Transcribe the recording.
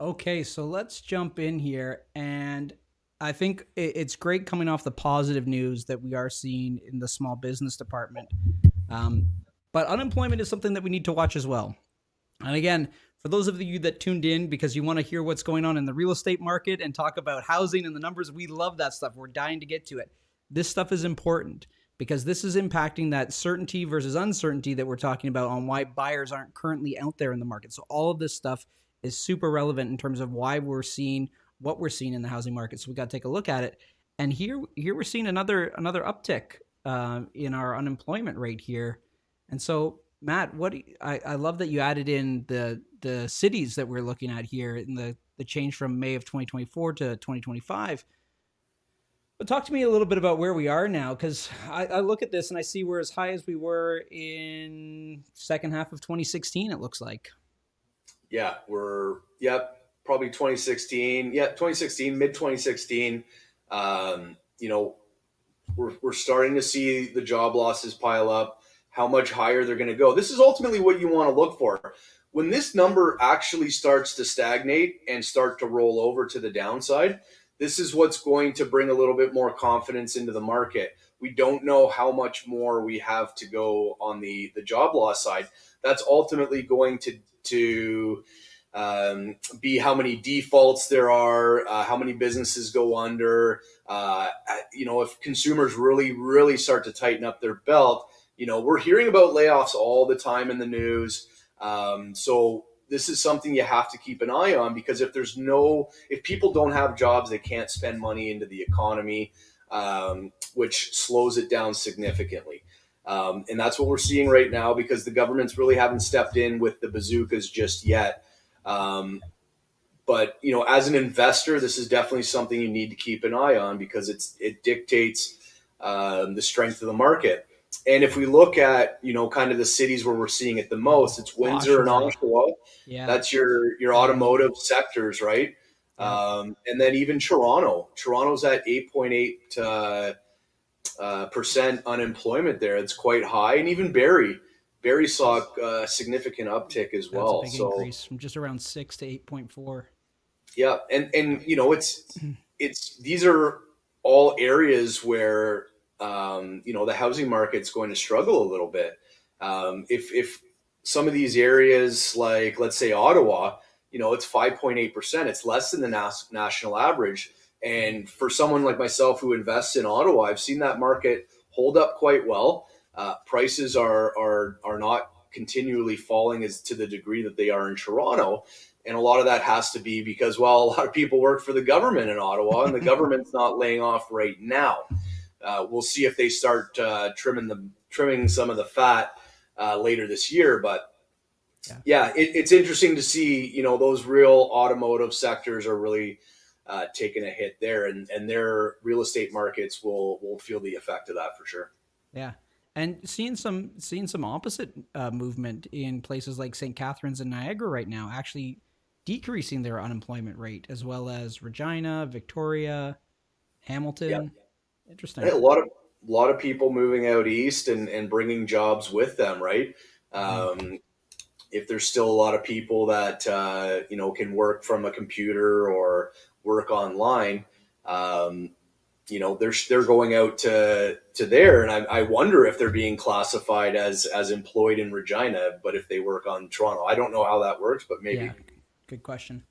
Okay, so let's jump in here. And I think it's great coming off the positive news that we are seeing in the small business department. Um, but unemployment is something that we need to watch as well. And again, for those of you that tuned in because you want to hear what's going on in the real estate market and talk about housing and the numbers, we love that stuff. We're dying to get to it. This stuff is important because this is impacting that certainty versus uncertainty that we're talking about on why buyers aren't currently out there in the market. So all of this stuff is super relevant in terms of why we're seeing what we're seeing in the housing market. So we got to take a look at it. And here we're seeing another uptick in our unemployment rate here. And so Matt, I love that you added in the cities that we're looking at here in the change from May of 2024 to 2025. But talk to me a little bit about where we are now, because I look at this and I see we're as high as we were in second half of 2016. It looks like. Yeah, probably 2016. Yeah, 2016, mid 2016. You know, we're starting to see the job losses pile up, how much higher they're going to go. This is ultimately what you want to look for. When this number actually starts to stagnate and start to roll over to the downside, this is what's going to bring a little bit more confidence into the market. We don't know how much more we have to go on the job loss side. That's ultimately going to be how many defaults there are, how many businesses go under. If consumers really start to tighten up their belt, we're hearing about layoffs all the time in the news. So this is something you have to keep an eye on, because if people don't have jobs, they can't spend money into the economy, which slows it down significantly. And that's what we're seeing right now, because the governments really haven't stepped in with the bazookas just yet. But as an investor, this is definitely something you need to keep an eye on, because it dictates the strength of the market. And if we look at kind of the cities where we're seeing it the most, it's Windsor and Ottawa. Yeah. That's your automotive sectors, right? Yeah. And then even Toronto. Toronto's at 8.8 percent unemployment there. It's quite high. And even Barrie saw a significant uptick as well. That's a big increase from just around 6 to 8.4. Yeah, and it's these are all areas where the housing market's going to struggle a little bit. If some of these areas, like let's say Ottawa, it's 5.8%. It's less than the national average. And for someone like myself who invests in Ottawa, I've seen that market hold up quite well. Prices are not continually falling as to the degree that they are in Toronto. And a lot of that has to be because, well, a lot of people work for the government in Ottawa, and the government's not laying off right now. We'll see if they start trimming some of the fat later this year. But yeah, it's interesting to see, those real automotive sectors are really taking a hit there, and their real estate markets will feel the effect of that for sure. Yeah. And seeing some opposite movement in places like St. Catharines and Niagara right now, actually decreasing their unemployment rate, as well as Regina, Victoria, Hamilton. Yeah. Interesting. A lot of people moving out east and bringing jobs with them, right? If there's still a lot of people that can work from a computer or work online, they're going out to there, and I wonder if they're being classified as employed in Regina, but if they work on Toronto, I don't know how that works, but maybe. Yeah, good question.